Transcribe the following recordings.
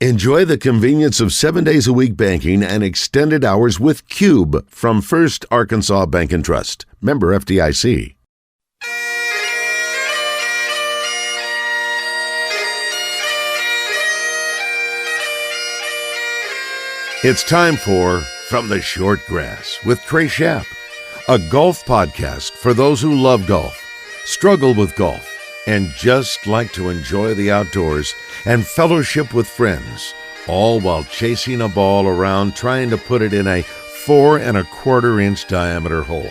Enjoy the convenience of 7 days a week banking and extended hours with Cube from First Arkansas Bank and Trust. Member FDIC. It's time for From the Short Grass with Trey, a golf podcast for those who love golf, struggle with golf, and just like to enjoy the outdoors and fellowship with friends, all while chasing a ball around trying to put it in a 4 1/4-inch diameter hole.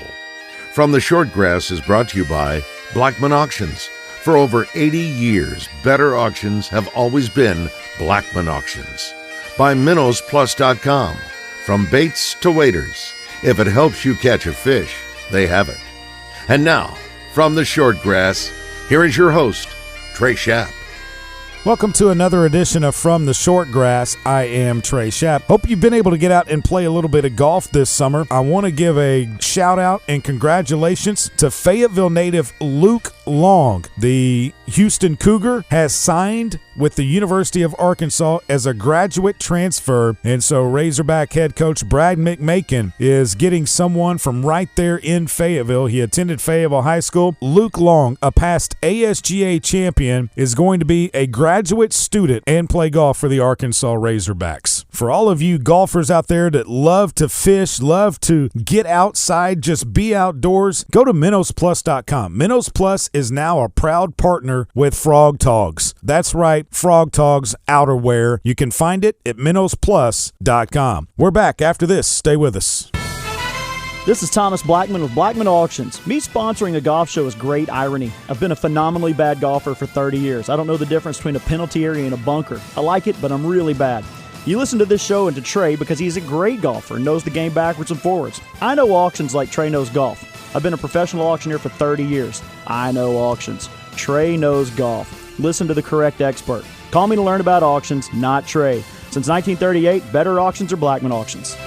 From the Short Grass is brought to you by Blackman Auctions. For over 80 years, better auctions have always been Blackman Auctions. By MinnowsPlus.com. From baits to waders, if it helps you catch a fish, they have it. And now, from the Short Grass, here is your host, Trey Schapp. Welcome to another edition of From the Short Grass. I am Trey Schapp. Hope you've been able to get out and play a little bit of golf this summer. I want to give a shout out and congratulations to Fayetteville native Luke Long. The Houston Cougar has signed with the University of Arkansas as a graduate transfer, and so Razorback head coach Brad McMakin is getting someone from right there in Fayetteville. He attended Fayetteville High School. Luke Long, a past ASGA champion, is going to be a graduate student and play golf for the Arkansas Razorbacks. For all of you golfers out there that love to fish, love to get outside, just be outdoors, go to MinnowsPlus.com. Minnows Plus is now a proud partner with Frog Togs. That's right, Frog Togs outerwear. You can find it at MinnowsPlus.com. We're back after this. Stay with us. This is Thomas Blackman with Blackman Auctions. Me sponsoring a golf show is great irony. I've been a phenomenally bad golfer for 30 years. I don't know the difference between a penalty area and a bunker. I like it, but I'm really bad. You listen to this show and to Trey because he's a great golfer and knows the game backwards and forwards. I know auctions like Trey knows golf. I've been a professional auctioneer for 30 years. I know auctions. Trey knows golf. Listen to the correct expert. Call me to learn about auctions, not Trey. Since 1938, better auctions are Blackman Auctions.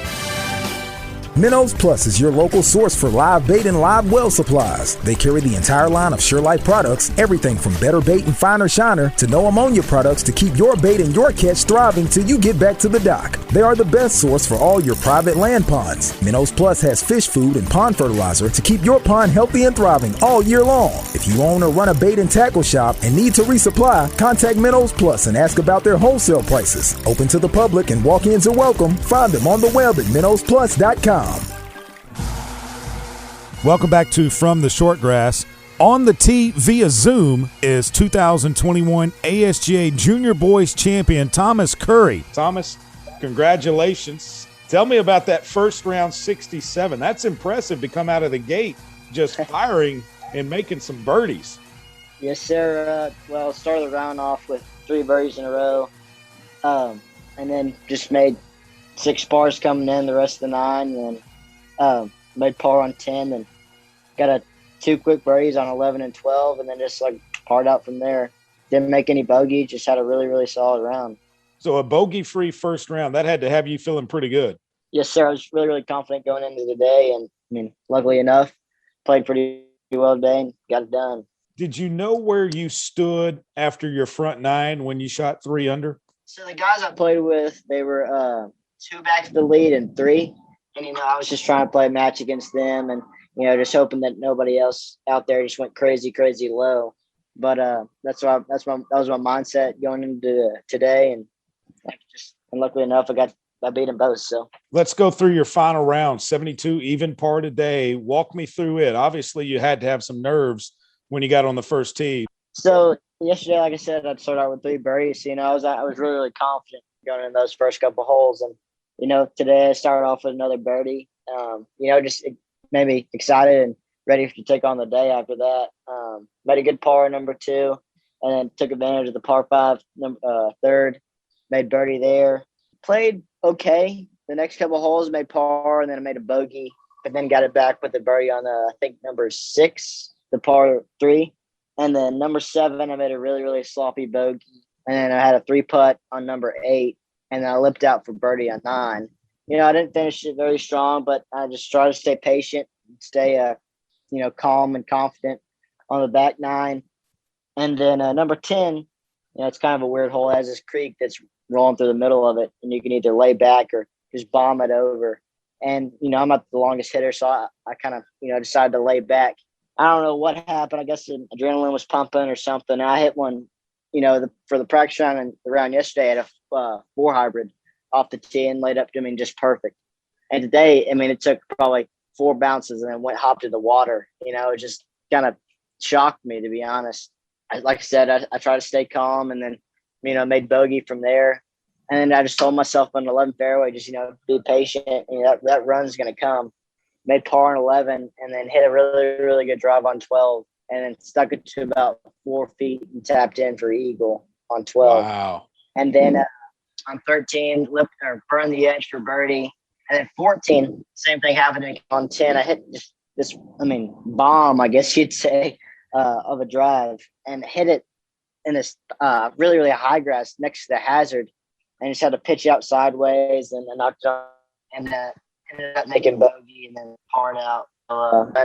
Minnows Plus is your local source for live bait and live well supplies. They carry the entire line of SureLife products, everything from better bait and finer shiner to no ammonia products to keep your bait and your catch thriving till you get back to the dock. They are the best source for all your private land ponds. Minnows Plus has fish food and pond fertilizer to keep your pond healthy and thriving all year long. If you own or run a bait and tackle shop and need to resupply, contact Minnows Plus and ask about their wholesale prices. Open to the public and walk-ins are welcome. Find them on the web at MinnowsPlus.com. Welcome back to From the Short Grass. On the tee via Zoom is 2021 ASGA Junior Boys Champion Thomas Curry. Thomas, congratulations. Tell me about that first round 67. That's impressive to come out of the gate just firing and making some birdies. Yes, sir. Started the round off with 3 birdies in a row, and then just made 6 pars coming in the rest of the 9, and made par on 10, and got 2 quick birdies on 11 and 12, and then just parred out from there. Didn't make any bogey, just had a really, really solid round. So a bogey-free first round, that had to have you feeling pretty good. Yes, sir. I was really, really confident going into the day, and luckily enough, played pretty well today and got it done. Did you know where you stood after your front 9 when you shot 3 under? So the guys I played with, they were 2 back to the lead and 3. And, I was just trying to play a match against them and, just hoping that nobody else out there just went crazy, crazy low. But that was my mindset going into today. And luckily enough, I beat them both. So let's go through your final round, 72 even par today. Walk me through it. Obviously, you had to have some nerves when you got on the first tee. So yesterday, like I said, I'd start out with 3 birdies. I was really, really confident going in those first couple holes. And today I started off with another birdie. Just it made me excited and ready to take on the day after that. Made a good par number 2, and then took advantage of the par 5 third. Made birdie there. Played okay. The next couple holes made par, and then I made a bogey, but then got it back with the birdie on I think number 6, the par 3, and then number 7 I made a really, really sloppy bogey, and then I had a 3-putt on number 8. And then I lipped out for birdie on 9. I didn't finish it very strong, but I just try to stay patient, stay, calm and confident on the back 9. And then number 10, it's kind of a weird hole. It has this creek that's rolling through the middle of it, and you can either lay back or just bomb it over. And, I'm not the longest hitter, so I kind of, decided to lay back. I don't know what happened. I guess the adrenaline was pumping or something. I hit one, for the practice round and the round yesterday at a 4 hybrid off the tee and laid up to just perfect. And today, it took probably 4 bounces and then hopped in the water. It just kind of shocked me, to be honest. Like I said, I tried to stay calm and then, made bogey from there. And then I just told myself on the 11th fairway, just, be patient. That run's going to come. Made par on 11 and then hit a really, really good drive on 12 and then stuck it to about 4 feet and tapped in for eagle on 12. Wow. And then on 13, burned the edge for birdie. And then 14, same thing happened on 10. I hit this bomb, I guess you'd say, of a drive and hit it in this really, really high grass next to the hazard. And just had to pitch out sideways and then knocked it on and ended up making bogey and then parred out. I was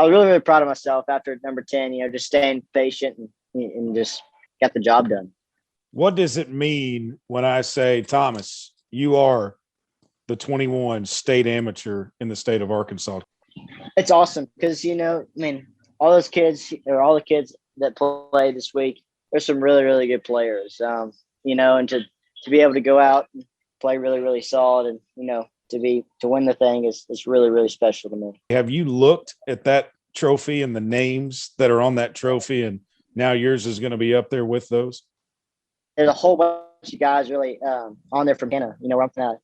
really, really proud of myself after number 10, just staying patient and just got the job done. What does it mean when I say, Thomas, you are the 21 state amateur in the state of Arkansas? It's awesome because, all those kids or all the kids that play this week, there's some really, really good players, and to be able to go out and play really, really solid and, to win the thing is really, really special to me. Have you looked at that trophy and the names that are on that trophy and now yours is going to be up there with those? There's a whole bunch of guys really on there from Hannah,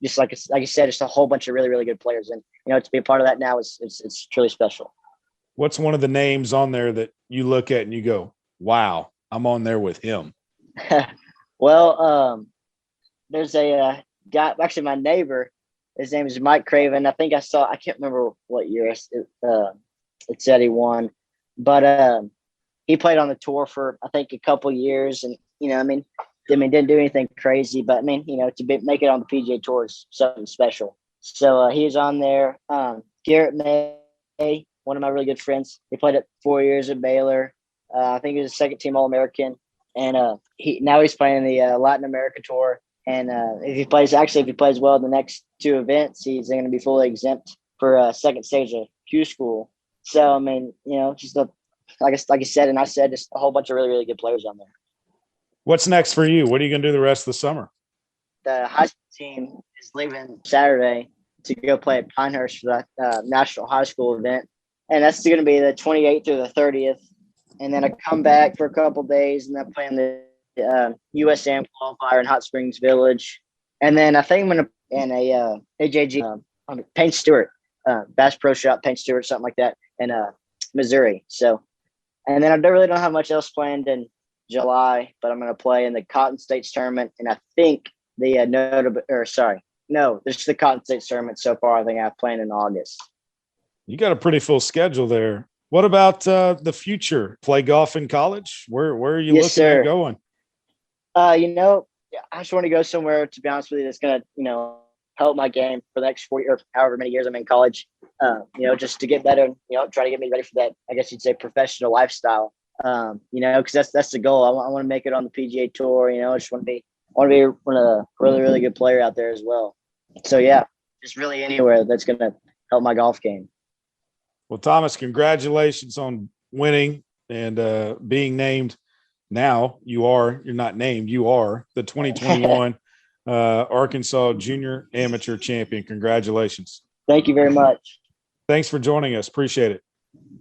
just like you said, just a whole bunch of really, really good players. And, to be a part of that now it's truly special. What's one of the names on there that you look at and you go, wow, I'm on there with him? Well, there's a guy, actually my neighbor, his name is Mike Craven. I think I can't remember what year it said he won, but he played on the tour for, I think, a couple years and, didn't do anything crazy, but make it on the PGA Tour is something special. So he was on there. Garrett May, one of my really good friends, he played it 4 years at Baylor. I think he was a second team All-American. And he's playing the Latin America Tour. And if he plays well in the next 2 events, he's going to be fully exempt for second stage of Q school. So, just like you said, and I said, just a whole bunch of really, really good players on there. What's next for you? What are you going to do the rest of the summer? The high school team is leaving Saturday to go play at Pinehurst for that national high school event. And that's going to be the 28th through the 30th. And then I come back for a couple of days and then play in the USAM qualifier in Hot Springs Village. And then I think I'm going to in a AJG Payne Stewart, Bass Pro Shop, Payne Stewart, something like that, in Missouri. So, and then I really don't have much else planned in July, but I'm going to play in the Cotton States tournament. And I think there's the Cotton States tournament so far. I think I have planned in August. You got a pretty full schedule there. What about the future? Play golf in college? Where are you looking at going? I just want to go somewhere, to be honest with you, that's going to, help my game for the next 4 or however many years I'm in college, just to get better, try to get me ready for that, I guess you'd say, professional lifestyle, because that's the goal. I want to make it on the PGA Tour, I just want to be one of the really, really good player out there as well. So, yeah, just really anywhere that's going to help my golf game. Well, Thomas, congratulations on winning and being named. Now you're not named. You are the 2021 Arkansas Junior Amateur Champion. Congratulations. Thank you very much. Thanks for joining us. Appreciate it.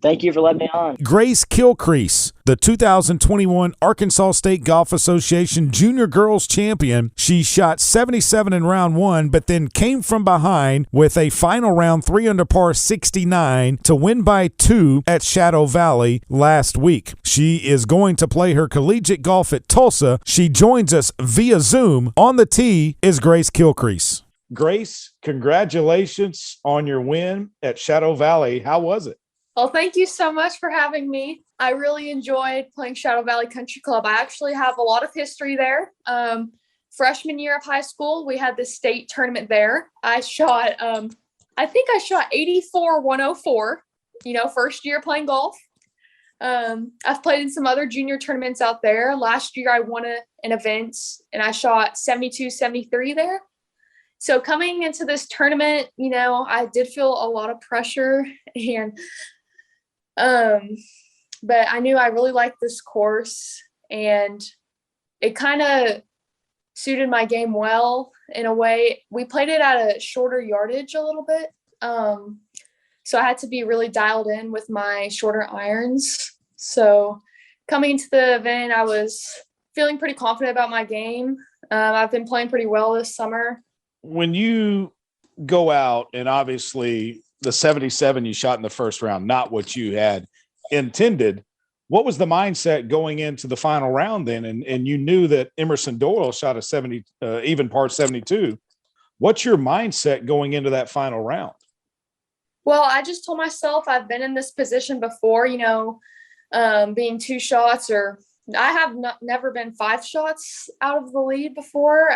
Thank you for letting me on. Grace Kilcrease, the 2021 Arkansas State Golf Association Junior Girls Champion. She shot 77 in round 1, but then came from behind with a final round 3 under par 69 to win by 2 at Shadow Valley last week. She is going to play her collegiate golf at Tulsa. She joins us via Zoom. On the tee is Grace Kilcrease. Grace, congratulations on your win at Shadow Valley. How was it? Well, thank you so much for having me. I really enjoyed playing Shadow Valley Country Club. I actually have a lot of history there. Freshman year of high school, we had the state tournament there. I shot, I think I shot 84-104, first year playing golf. I've played in some other junior tournaments out there. Last year I won an event and I shot 72, 73 there. So coming into this tournament, I did feel a lot of pressure and but I knew I really liked this course and it kind of suited my game well in a way. We played it at a shorter yardage a little bit. So I had to be really dialed in with my shorter irons. So coming into the event, I was feeling pretty confident about my game. I've been playing pretty well this summer. When you go out and obviously the 77 you shot in the first round, not what you had intended, what was the mindset going into the final round then? And you knew that Emerson Doyle shot a 70, even par 72. What's your mindset going into that final round? Well, I just told myself I've been in this position before, being 2 shots, or I have never been 5 shots out of the lead before.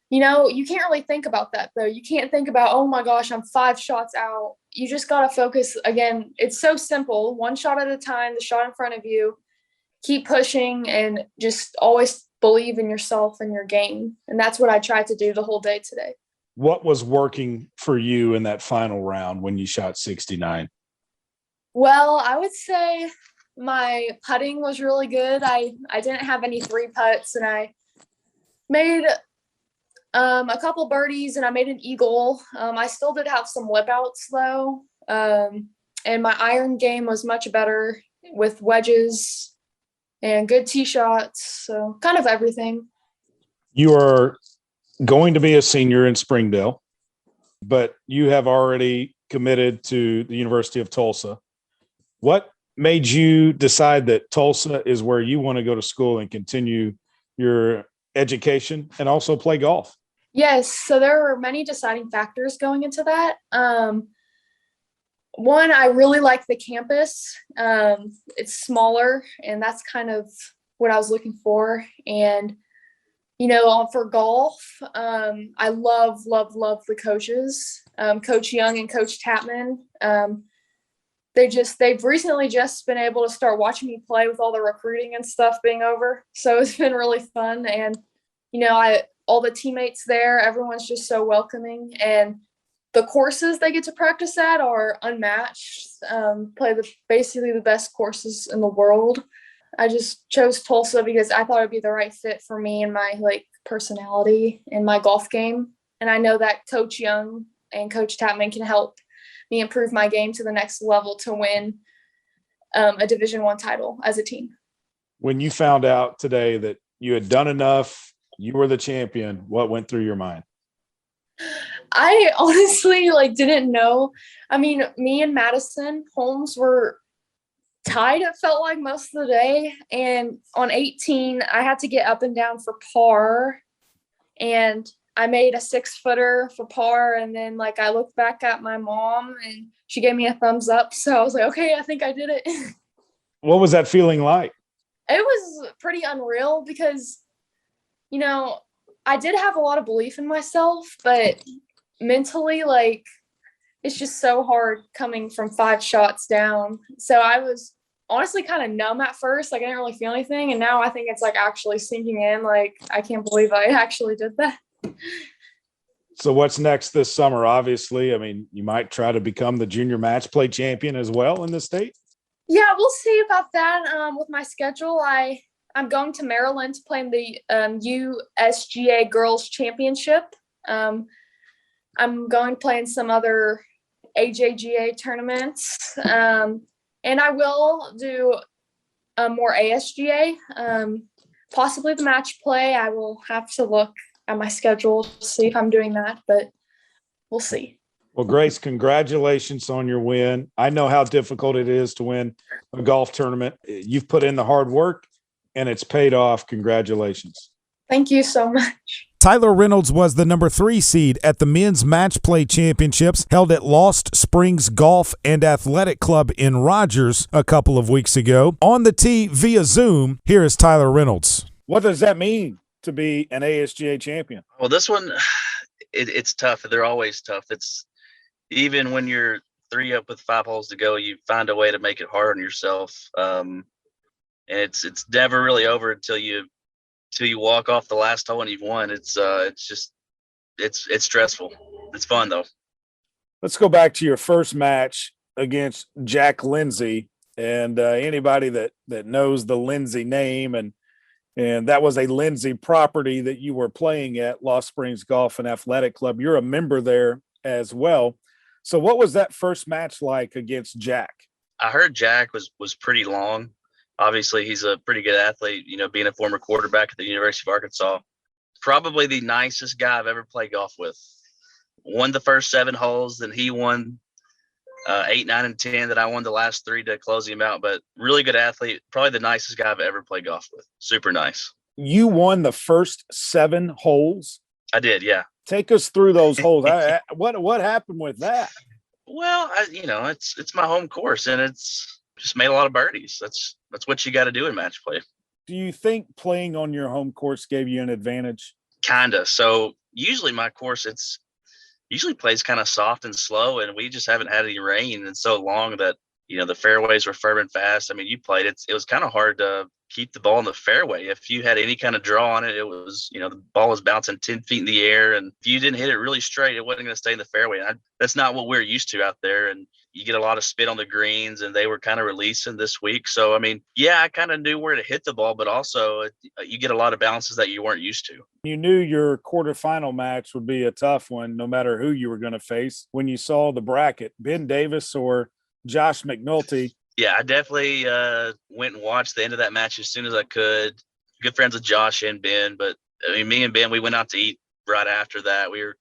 You can't really think about that though. You can't think about, oh my gosh, I'm 5 shots out. You just got to focus again. It's so simple. 1 shot at a time, the shot in front of you, keep pushing and just always believe in yourself and your game. And that's what I tried to do the whole day today. What was working for you in that final round when you shot 69? Well, I would say my putting was really good. I didn't have any 3 putts and I made a couple birdies and I made an eagle. I still did have some lip outs though. And my iron game was much better with wedges and good tee shots. So kind of everything. You are going to be a senior in Springdale, but you have already committed to the University of Tulsa. What made you decide that Tulsa is where you want to go to school and continue your education and also play golf? Yes. So there were many deciding factors going into that. One, I really like the campus. It's smaller and that's kind of what I was looking for. And, for golf, I love the coaches, Coach Young and Coach Tapman. They've recently just been able to start watching me play with all the recruiting and stuff being over. So it's been really fun. And, all the teammates there, everyone's just so welcoming. And the courses they get to practice at are unmatched. Play basically the best courses in the world. I just chose Tulsa because I thought it'd be the right fit for me and my personality and my golf game. And I know that Coach Young and Coach Tapman can help me improve my game to the next level to win a Division I title as a team. When you found out today that you had done enough, you were the champion, what went through your mind? I honestly didn't know. I mean, me and Madison Holmes were tied, it felt like, most of the day. And on 18, I had to get up and down for par. And I made a 6-footer for par. And then I looked back at my mom and she gave me a thumbs up. So I was like, okay, I think I did it. What was that feeling like? It was pretty unreal because, I did have a lot of belief in myself, but mentally, it's just so hard coming from 5 shots down. So I was honestly kind of numb at first. I didn't really feel anything. And now I think it's actually sinking in. I can't believe I actually did that. So what's next this summer? Obviously, you might try to become the junior match play champion as well in the state. Yeah, we'll see about that. With my schedule, I'm going to Maryland to play in the USGA Girls Championship. I'm going to play in some other AJGA tournaments. And I will do more ASGA, possibly the match play. I will have to look at my schedule to see if I'm doing that, but we'll see. Well, Grace, congratulations on your win. I know how difficult it is to win a golf tournament. You've put in the hard work and it's paid off. Congratulations. Thank you so much. Tyler Reynolds was the number 3 seed at the Men's Match Play Championships held at Lost Springs Golf and Athletic Club in Rogers a couple of weeks ago. On the tee via Zoom, here is Tyler Reynolds. What does that mean to be an ASGA champion? Well, this one, it's tough. They're always tough. It's even when you're 3 up with 5 holes to go, you find a way to make it hard on yourself. And it's never really over until you walk off the last hole and you've won. It's stressful. It's fun though. Let's go back to your first match against Jack Lindsay, and anybody that knows the Lindsay name, and that was a Lindsay property that you were playing at, Lost Springs Golf and Athletic Club. You're a member there as well. So what was that first match like against Jack? I heard Jack was pretty long. Obviously, he's a pretty good athlete, being a former quarterback at the University of Arkansas. Probably the nicest guy I've ever played golf with. Won the first 7 holes, then he won 8, 9, and 10. That I won the last 3 to close him out. But really good athlete. Probably the nicest guy I've ever played golf with. Super nice. You won the first 7 holes? I did, yeah. Take us through those holes. What happened with that? Well, it's my home course, and it's just made a lot of birdies. That's what you got to do in match play. Do you think playing on your home course gave you an advantage? Kinda. So usually my course, usually plays kind of soft and slow, and we just haven't had any rain in so long that the fairways were firm and fast. I mean, you played it was kind of hard to keep the ball in the fairway. If you had any kind of draw on it, it was the ball was bouncing 10 feet in the air, and if you didn't hit it really straight, it wasn't going to stay in the fairway. That's not what we're used to out there, and you get a lot of spin on the greens, and they were kind of releasing this week. So I mean, yeah, I kind of knew where to hit the ball, but also you get a lot of bounces that you weren't used to. You knew your quarterfinal match would be a tough one, no matter who you were going to face. When you saw the bracket, Ben Davis or Josh McNulty. Yeah, I definitely went and watched the end of that match as soon as I could. Good friends with Josh and Ben, but I mean, me and Ben, we went out to eat right after that. We were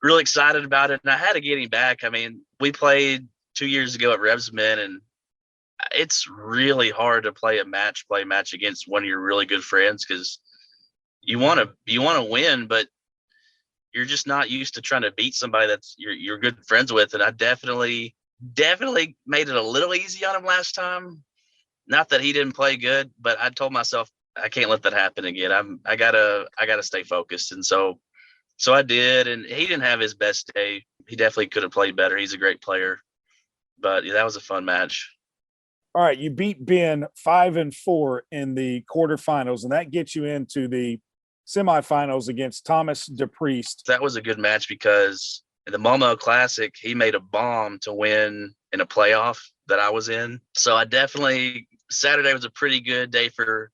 really excited about it, and I had to get him back. I mean, we played 2 years ago at Rebsman, and it's really hard to play a match against one of your really good friends, because you want to win, but you're just not used to trying to beat somebody that's you're good friends with. And I definitely made it a little easy on him last time. Not that he didn't play good, but I told myself I can't let that happen again. I gotta stay focused, and so I did. And he didn't have his best day. He definitely could have played better. He's a great player, but yeah, that was a fun match. All right, you beat Ben 5-4 in the quarterfinals, and that gets you into the semifinals against Thomas DePriest. That was a good match because in the Momo Classic, he made a bomb to win in a playoff that I was in. So Saturday was a pretty good day for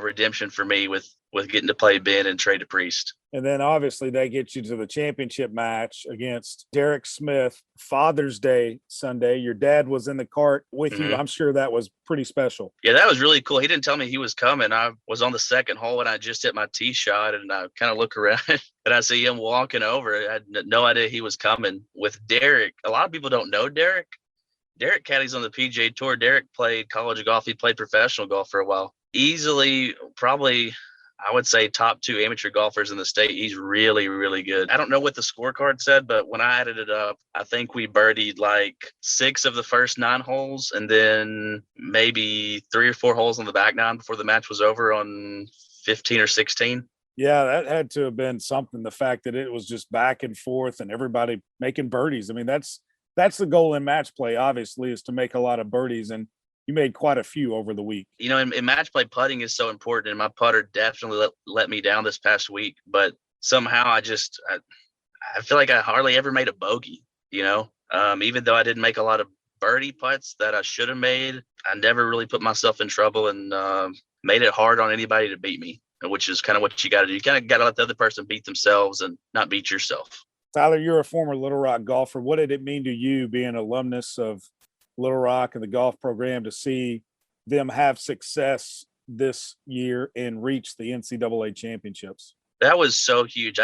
redemption for me with getting to play Ben and Trey DePriest. And then obviously that gets you to the championship match against Derek Smith, Father's Day Sunday. Your dad was in the cart with you. I'm sure that was pretty special. Yeah, that was really cool. He didn't tell me he was coming. I was on the second hole and I just hit my tee shot, and I kind of look around and I see him walking over. I had no idea he was coming with Derek. A lot of people don't know Derek. Derek caddies on the PGA Tour. Derek played college golf. He played professional golf for a while. Easily, probably, I would say top 2 amateur golfers in the state. He's really, really good. I don't know what the scorecard said, but when I added it up, I think we birdied like 6 of the first 9 holes, and then maybe 3 or 4 holes on the back 9 before the match was over on 15 or 16. Yeah, that had to have been something. The fact that it was just back and forth and everybody making birdies. I mean, that's the goal in match play, obviously, is to make a lot of birdies. And you made quite a few over the week. In match play, putting is so important, and my putter definitely let me down this past week. But somehow I feel like I hardly ever made a bogey, even though I didn't make a lot of birdie putts that I should have made. I never really put myself in trouble and made it hard on anybody to beat me, which is kind of what you got to do. You kind of got to let the other person beat themselves and not beat yourself. Tyler, you're a former Little Rock golfer. What did it mean to you, being an alumnus of Little Rock and the golf program, to see them have success this year and reach the NCAA championships? That was so huge.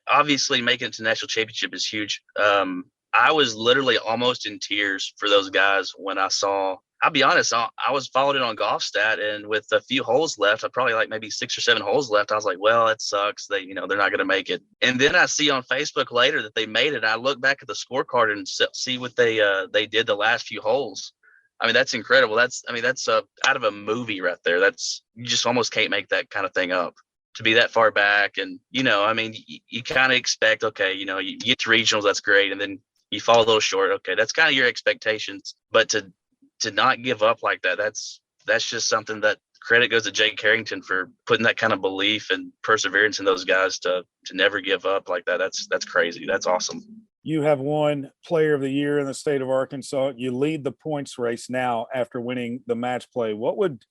Obviously making it to national championship is huge. I was literally almost in tears for those guys when I saw, I'll be honest, I was following it on GolfStat, and with a few holes left, I probably like maybe 6 or 7 holes left. I was like, well, that sucks. They're not going to make it. And then I see on Facebook later that they made it. I look back at the scorecard and see what they did the last few holes. I mean, that's incredible. That's out of a movie right there. You just almost can't make that kind of thing up, to be that far back. And, you kind of expect, okay, you get to regionals, that's great. And then, you fall a little short. Okay, that's kind of your expectations. But to not give up like that, that's just something that credit goes to Jake Carrington for putting that kind of belief and perseverance in those guys to never give up like that. That's crazy. That's awesome. You have won Player of the Year in the state of Arkansas. You lead the points race now after winning the match play. What would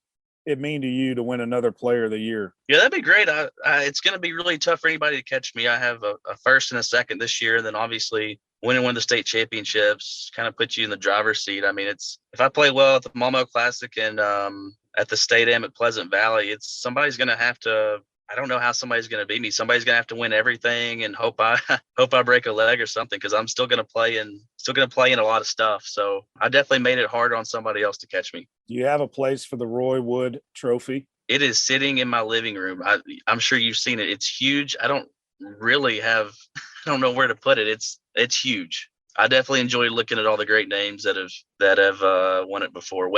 it mean to you to win another Player of the Year? Yeah, that'd be great. It's going to be really tough for anybody to catch me. I have a first and a second this year, and then obviously winning one of the state championships kind of puts you in the driver's seat. I mean, if I play well at the Malmo Classic and at the State Am at Pleasant Valley, somebody's going to have to. I don't know how somebody's going to beat me. Somebody's going to have to win everything and hope I break a leg or something, because I'm still going to play in a lot of stuff. So I definitely made it hard on somebody else to catch me. Do you have a place for the Roy Wood Trophy? It is sitting in my living room. I'm sure you've seen it. It's huge. I don't know where to put it. It's huge. I definitely enjoy looking at all the great names that have won it before.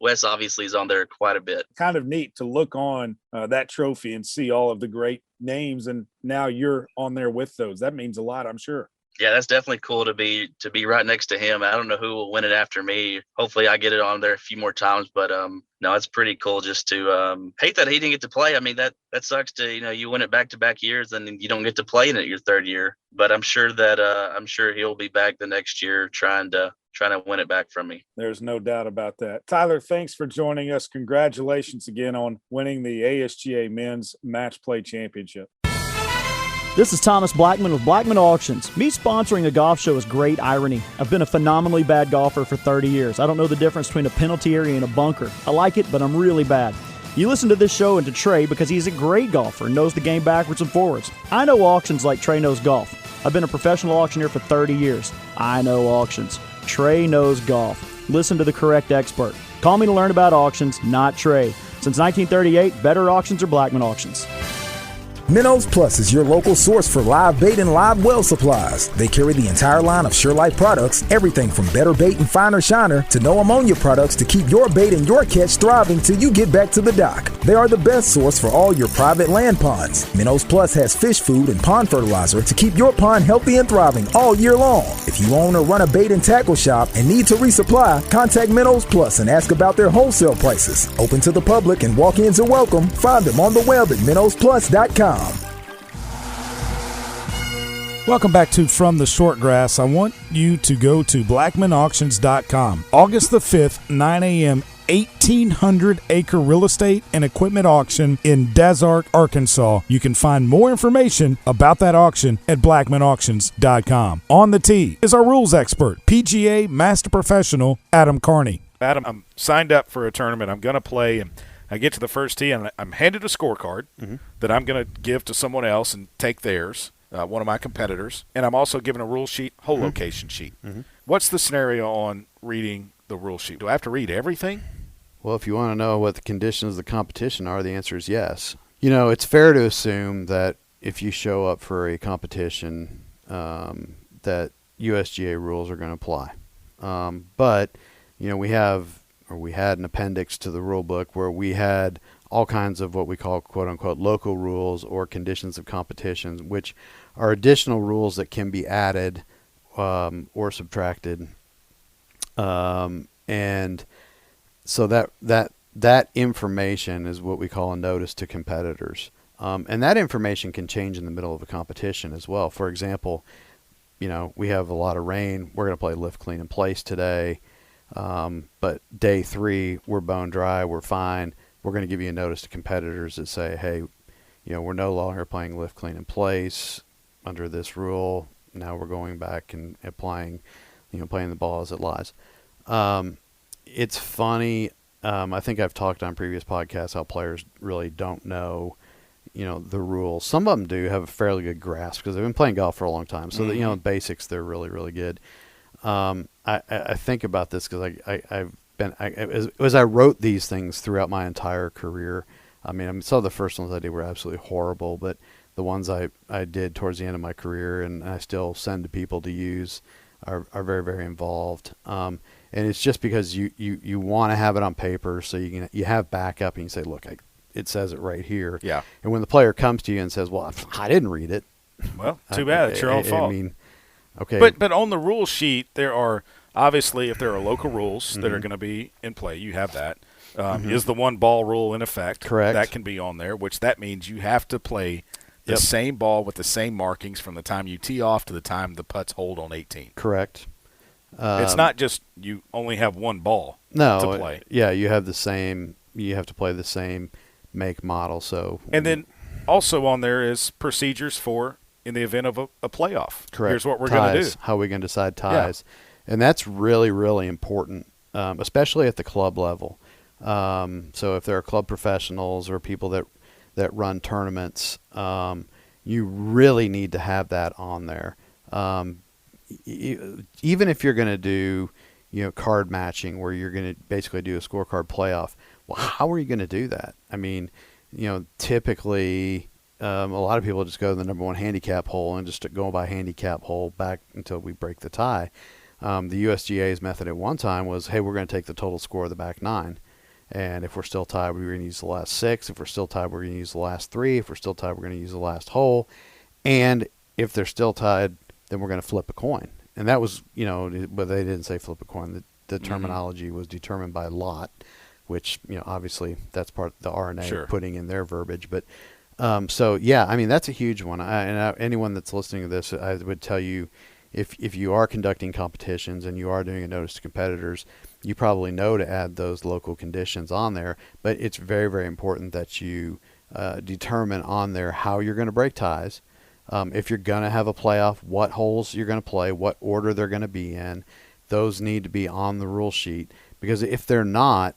Wes obviously is on there quite a bit. Kind of neat to look on that trophy and see all of the great names, and now you're on there with those. That means a lot, I'm sure. Yeah, that's definitely cool to be right next to him. I don't know who will win it after me. Hopefully I get it on there a few more times, but no, it's pretty cool just to hate that he didn't get to play. I mean, that sucks to, you win it back-to-back years and you don't get to play in it your third year. But I'm sure he'll be back the next year trying to win it back from me. There's no doubt about that. Tyler, thanks for joining us. Congratulations again on winning the ASGA Men's Match Play Championship. This is Thomas Blackman with Blackman Auctions. Me sponsoring a golf show is great irony. I've been a phenomenally bad golfer for 30 years. I don't know the difference between a penalty area and a bunker. I like it, but I'm really bad. You listen to this show and to Trey because he's a great golfer and knows the game backwards and forwards. I know auctions like Trey knows golf. I've been a professional auctioneer for 30 years. I know auctions. Trey knows golf. Listen to the correct expert. Call me to learn about auctions, not Trey. Since 1938, better auctions are Blackman Auctions. Minnows Plus is your local source for live bait and live well supplies. They carry the entire line of SureLife products, everything from better bait and finer shiner to no ammonia products to keep your bait and your catch thriving till you get back to the dock. They are the best source for all your private land ponds. Minnows Plus has fish food and pond fertilizer to keep your pond healthy and thriving all year long. If you own or run a bait and tackle shop and need to resupply, contact Minnows Plus and ask about their wholesale prices. Open to the public and walk-ins are welcome. Find them on the web at minnowsplus.com. Welcome back to From the Shortgrass. I want you to go to blackmanauctions.com. August the 5th, 9 a.m., 1,800-acre real estate and equipment auction in Desark, Arkansas. You can find more information about that auction at blackmanauctions.com. On the tee is our rules expert, PGA Master Professional Adam Carney. Adam, I'm signed up for a tournament. I'm going to play, and I get to the first tee, and I'm handed a scorecard that I'm going to give to someone else and take theirs. One of my competitors, and I'm also given a rule sheet, hole location sheet. What's the scenario on reading the rule sheet? Do I have to read everything? Well, if you want to know what the conditions of the competition are, the answer is yes. It's fair to assume that if you show up for a competition, that USGA rules are going to apply. But we had an appendix to the rule book where we had all kinds of what we call quote-unquote local rules or conditions of competition, which are additional rules that can be added or subtracted. And so that information is what we call a notice to competitors. And that information can change in the middle of a competition as well. For example, we have a lot of rain. We're going to play lift, clean, and place today. But day 3, we're bone dry. We're fine. We're going to give you a notice to competitors that say, hey, we're no longer playing lift, clean, and place under this rule. Now we're going back and applying, playing the ball as it lies. It's funny. I think I've talked on previous podcasts how players really don't know, the rules. Some of them do have a fairly good grasp because they've been playing golf for a long time. So, the basics, they're really, really good. I think about this because as I wrote these things throughout my entire career, some of the first ones I did were absolutely horrible, but the ones I did towards the end of my career and I still send to people to use are very, very involved. And it's just because you want to have it on paper so you have backup and you say, look, it says it right here. Yeah. And when the player comes to you and says, well, I didn't read it. Well, too bad. It's your own fault. Okay. But on the rule sheet, there are obviously, if there are local rules that are going to be in play, you have that. Is the one ball rule in effect? Correct. That can be on there, which that means you have to play the same ball with the same markings from the time you tee off to the time the putts hold on 18. Correct. It's not just you only have one ball to play. Yeah, you have the same. You have to play the same make model. So and then also on there is procedures for in the event of a playoff. Correct. Here's what we're going to do. How are we going to decide ties? Yeah. And that's really, really important, especially at the club level. So if there are club professionals or people that run tournaments, you really need to have that on there. Even if you're going to do, card matching where you're going to basically do a scorecard playoff, well, how are you going to do that? I mean, typically a lot of people just go to the number one handicap hole and just go by handicap hole back until we break the tie. The USGA's method at one time was, hey, we're going to take the total score of the back 9. And if we're still tied, we're going to use the last 6. If we're still tied, we're going to use the last 3. If we're still tied, we're going to use the last hole. And if they're still tied, then we're going to flip a coin. And that was, but they didn't say flip a coin. The terminology was determined by lot, which, obviously that's part of the RNA putting in their verbiage. But so, yeah, I mean, that's a huge one. Anyone that's listening to this, I would tell you, if you are conducting competitions and you are doing a notice to competitors, you probably know to add those local conditions on there. But it's very, very important that you determine on there how you're going to break ties. If you're going to have a playoff, what holes you're going to play, what order they're going to be in. Those need to be on the rule sheet, because if they're not,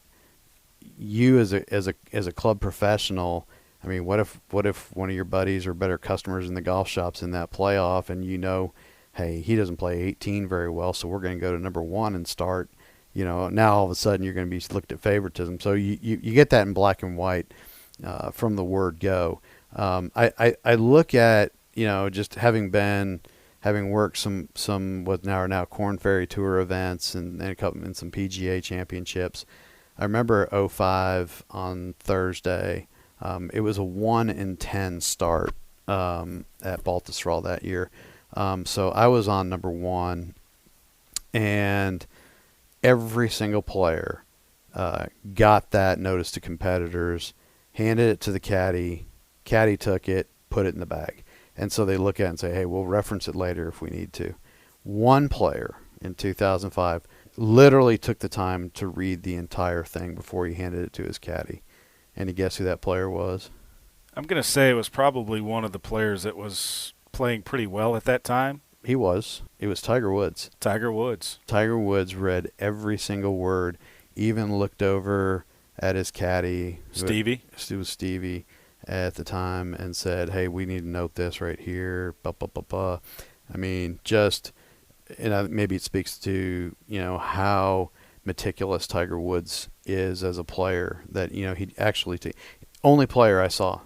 you as a club professional, I mean, what if one of your buddies or better customers in the golf shop's in that playoff, and hey, he doesn't play 18 very well, so we're going to go to number 1 and start. Now all of a sudden you're going to be looked at favoritism. So you get that in black and white from the word go. I look at just having worked some what now are now Korn Ferry Tour events and some PGA championships. I remember 05 on Thursday. It was a 1 in 10 start at Baltusrol that year. So I was on number 1, and every single player got that notice to competitors, handed it to the caddy. Caddy took it, put it in the bag. And so they look at it and say, hey, we'll reference it later if we need to. One player in 2005 literally took the time to read the entire thing before he handed it to his caddy. And you guess who that player was? I'm going to say it was probably one of the players that was playing pretty well at that time. He was. It was Tiger Woods. Tiger Woods. Tiger Woods read every single word, even looked over at his caddy. Stevie. It was Stevie at the time, and said, hey, we need to note this right here. Blah, blah, blah, blah. I mean, maybe it speaks to, how meticulous Tiger Woods is as a player, that, he actually, only player I saw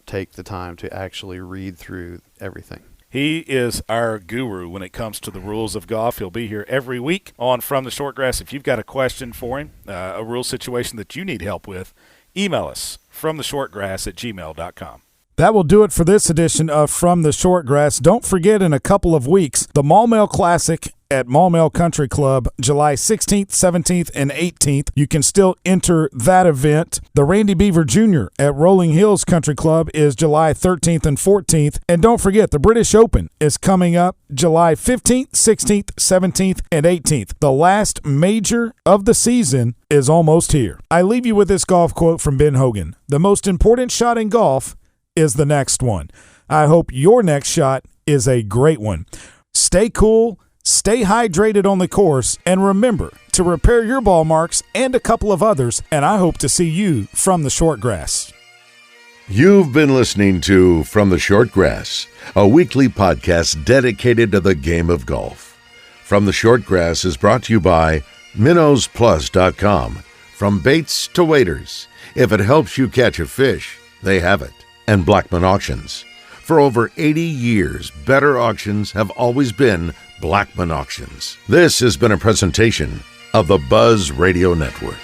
take the time to actually read through everything. He is our guru when it comes to the rules of golf. He'll be here every week on From the Shortgrass. If you've got a question for him, a rule situation that you need help with, email us fromtheshortgrass@gmail.com. That will do it for this edition of From the Shortgrass. Don't forget, in a couple of weeks, the Maumelle Classic at Maumelle Country Club, July 16th, 17th, and 18th. You can still enter that event. The Randy Beaver Jr. at Rolling Hills Country Club is July 13th and 14th. And don't forget, the British Open is coming up July 15th, 16th, 17th, and 18th. The last major of the season is almost here. I leave you with this golf quote from Ben Hogan. The most important shot in golf is the next one. I hope your next shot is a great one. Stay cool, stay hydrated on the course, and remember to repair your ball marks and a couple of others, and I hope to see you from the Shortgrass. You've been listening to From the Shortgrass, a weekly podcast dedicated to the game of golf. From the Shortgrass is brought to you by MinnowsPlus.com. From baits to waders, if it helps you catch a fish, they have it. And Blackman Auctions. For over 80 years, better auctions have always been Blackman Auctions. This has been a presentation of the Buzz Radio Network.